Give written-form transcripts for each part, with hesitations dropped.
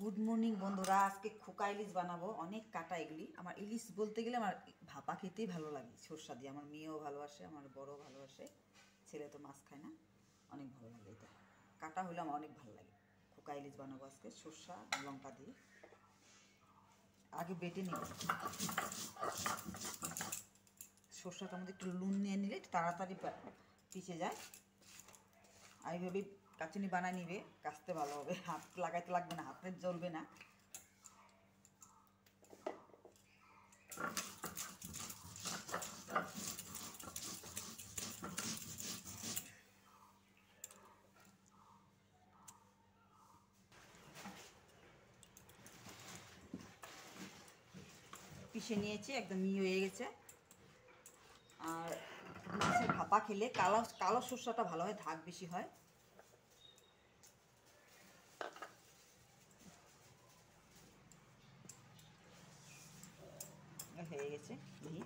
Good morning বন্ধুরা, আজকে খোকা ইলিশ বানাবো। অনেক কাটা এগুলি। আমার ইলিশ বলতে গেলে আমার ভাপা খেতেই ভালো লাগে, সরষা দিয়ে। আমার মেয়েও ভালোবাসে, আমার বড়ও ভালোবাসে, ছেলে তো মাছ খায় না। অনেক ভালো লাগে এটা। কাটা হলে আমার অনেক ভালো লাগে। খোকা ইলিশ বানাবো আজকে সরষা লঙ্কা দিয়ে। আগে বেটে নিব। সরষাটার মধ্যে একটু নুন নিয়ে নিলে তাড়াতাড়ি পিষে যায়। আর এইভাবে কাচুনি বানায় নিবে, কাচতে ভালো হবে, হাত লাগাইতে লাগবে না, হাতে জ্বলবে না। পিষে নিয়েছি, একদম মিহি হয়ে গেছে। আর মাছের ভাপা খেলে কালো কালো সরষাটা ভালো হয়, ধাক বেশি হয়। হয়ে গেছে মিহি।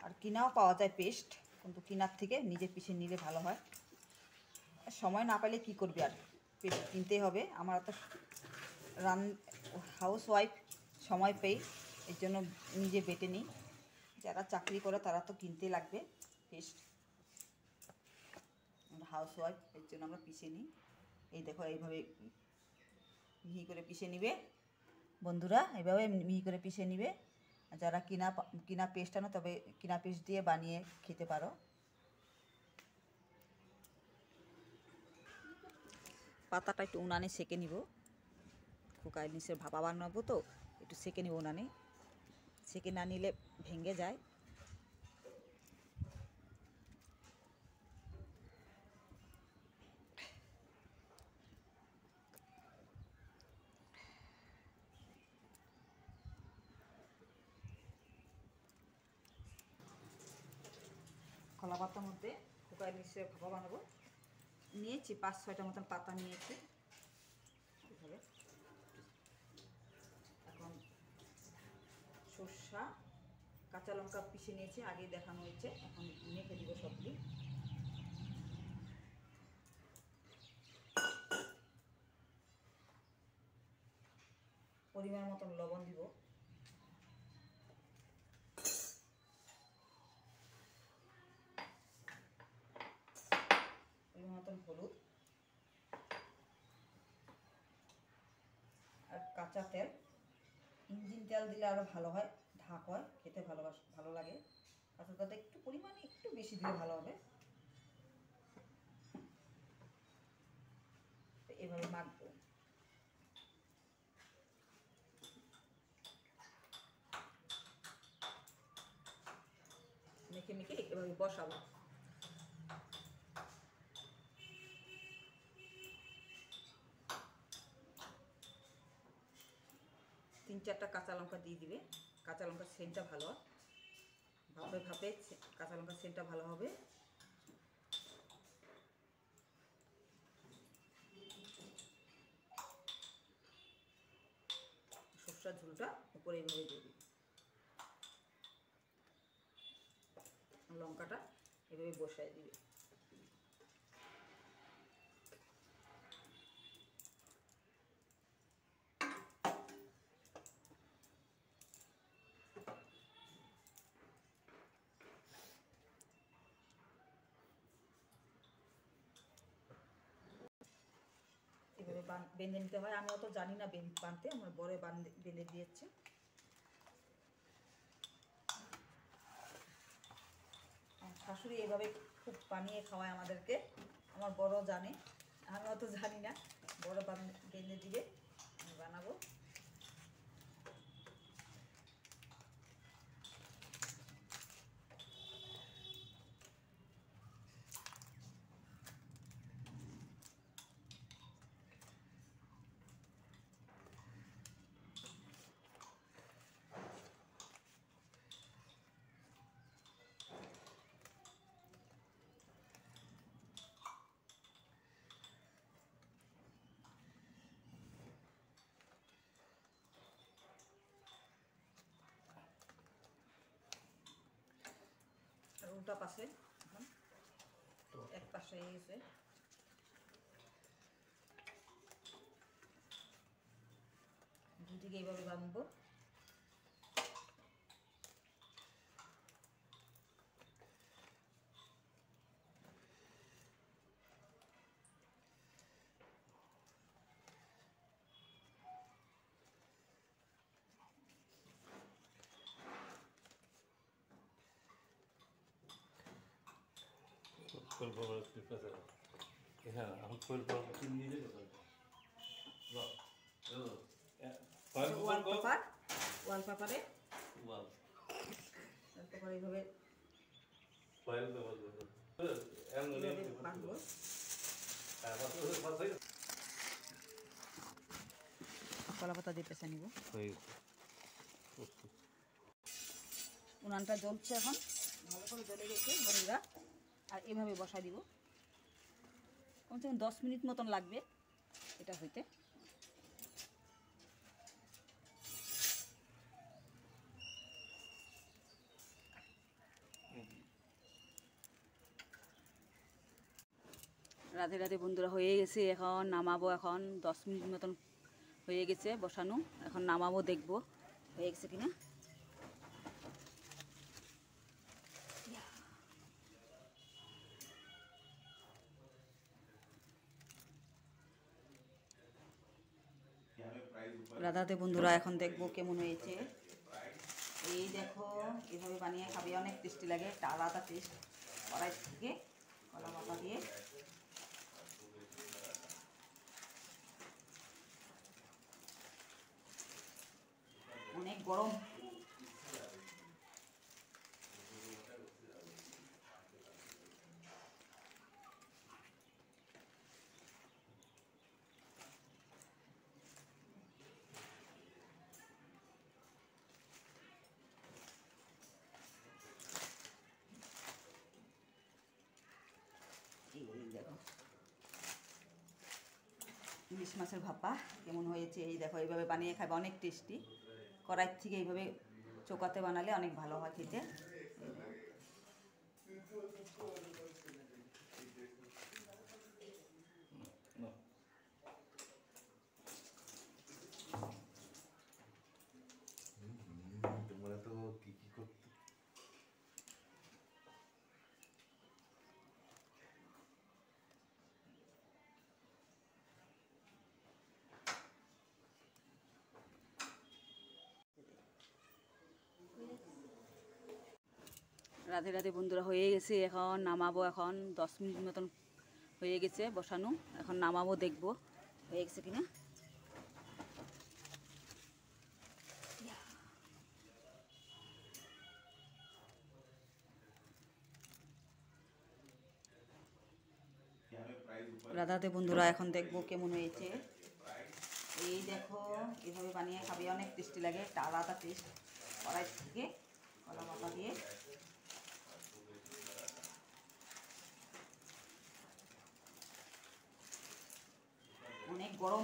আর কিনাও পাওয়া যায় পেস্ট, কিন্তু কিনার থেকে নিজে পিষে নিলে ভালো হয়। সময় না পেলে কী করবি, আর পেস্ট কিনতেই হবে। আমরা তো হাউস ওয়াইফ, সময় পেই, এর জন্য নিজে বেটে নিই। যারা চাকরি করে তারা তো কিনতেই লাগবে পেস্ট। আমরা হাউস ওয়াইফ, এর জন্য আমরা পিষে নিই। এই দেখো, এইভাবে মিহি করে পিষে নিবে বন্ধুরা, এইভাবে মিহি করে পিষে নিবে। যারা কিনা পেস্ট আনো, তবে কিনা পেস্ট দিয়ে বানিয়ে খেতে পারো। পাতাটা একটু উনানে সেঁকে নিব। খোকা ইলিশের ভাপা বানাবো তো, একটু সেঁকে নিব উনানে। সেঁকে না নিলে ভেঙে যায়। কলা পাতার মধ্যে খোকা ইলিশের ভাপা বানাবো। নিয়েছি 5-6টা মতন পাতা নিয়েছি। এইভাবে এখন সর্ষা কাঁচা লঙ্কা পিষে নিয়েছি, আগে দেখানো হয়েছে। এখন মেখে দিব সবজি। পরিমাণ মতন লবণ দিব, পরিমাণ মতন হলুদ, আর কাঁচা তেল। ইঞ্জিন তেল দিলে আরও ভালো হয়, ধাক হয়, খেতে ভালো লাগে। কাঁচা তেলটা একটু পরিমাণে একটু বেশি দিলে ভালো হবে। এভাবে মাখবো। মেখে মেখে এভাবে বসাবো। তিন চারটা কাঁচা লঙ্কা দিয়ে দিবে। কাঁচা লঙ্কার সেন্টটা ভালো, ভাপে ভাপে কাঁচা লঙ্কার সেন্টটা ভালো হবে। সরষার ঝোলটা উপরে এইভাবে দিয়ে দিবে। লঙ্কাটা এভাবে বসায় দিবে। এভাবে বেঁধে নিতে হয়। আমি অত জানি না বানতে, আমার বড় বেঁধে দিয়েছে। শাশুড়ি এভাবে খুব বানিয়ে খাওয়ায় আমাদেরকে, আমার বড় জানে, আমি অত জানি না। বড় বেঁধে দিবে, আমি বানাবো। আর উল্টা পাশে এখন এক পাশে হয়ে গেছে। থেকে এইভাবে বানাবো। ওয়ালপেপারে এইভাবে বাঁধবো। কলা পাতা দিয়ে পেঁচা নিব। উনানটা জ্বলছে এখন, ভালো করে জ্বলে গেছে বন্ধুরা। আর এভাবে বসাই দিব, কমসে কম 10 মিনিট মতন লাগবে এটা হইতে। রাধে রাধে বন্ধুরা, হয়ে গেছে, এখন নামাবো। এখন 10 মিনিট মতন হয়ে গেছে বসানো, এখন নামাবো, দেখবো হয়ে গেছে কিনা। রাধাতে বন্ধুরা, এখন দেখবো কেমন হয়েছে। এই দেখো, এভাবে বানিয়ে খাবে, অনেক টেস্টি লাগে, একটা আলাদা টেস্ট। কড়াই থেকে কলা পাতা দিয়ে অনেক গরম। দেখো ইলিশ মাছের ভাপা কেমন হয়েছে। এই দেখো, এইভাবে বানিয়ে খাবে, অনেক টেস্টি। কড়াই থেকে এইভাবে চৌকাতে বানালে অনেক ভালো হয় খেতে। তোমরা তো কি কি করতে। রাধে রাধে বন্ধুরা, হয়ে গেছে, এখন নামাবো। এখন 10 মিনিট মতন হয়ে গেছে বসানো, এখন নামাবো, দেখবো হয়ে গেছে কিনা। রাধাতে বন্ধুরা, এখন দেখবো কেমন হয়েছে। এই দেখো, এভাবে বানিয়ে খাবে, অনেক টেস্টি লাগে, একটা আলাদা টেস্ট। কড়াই থেকে কলা পাতা দিয়ে অনেক গরম।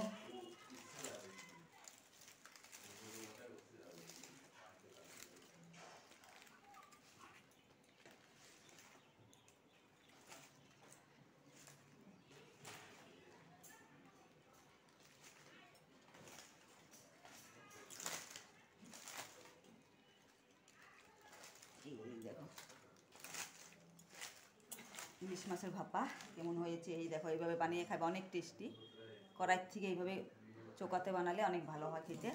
দেখো ইলিশ মাছের ভাপা কেমন হয়েছে। এই দেখো, এইভাবে বানিয়ে খাবে, অনেক টেস্টি। কড়াই থেকে এইভাবে চৌকাতে বানালে অনেক ভালো হয় খেতে।